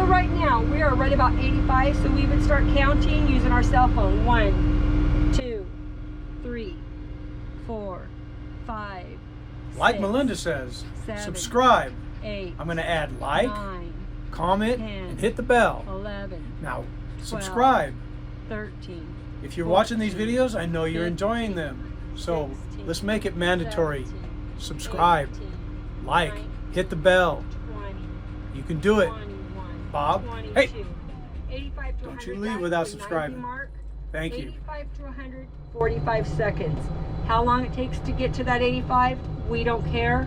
So right now, we are right about 85, so we would start counting using our cell phone. 1, 2, 3, 4, 5, Like 6, Melinda says, 7, subscribe. 8, I'm going to add like, 9, comment, 10, and hit the bell. 11, Now, 12, subscribe. 13. If you're 14, watching these videos, I know you're 15, enjoying them. So 16, let's make it mandatory. 17, Subscribe, 18, like, 19, hit the bell. 20, You can do it. 21, Bob, 22, hey, 85 to don't 100, you leave that's without the 90 subscribing. mark. Thank you. 85 to 100, 45 seconds. How long it takes to get to that 85, we don't care.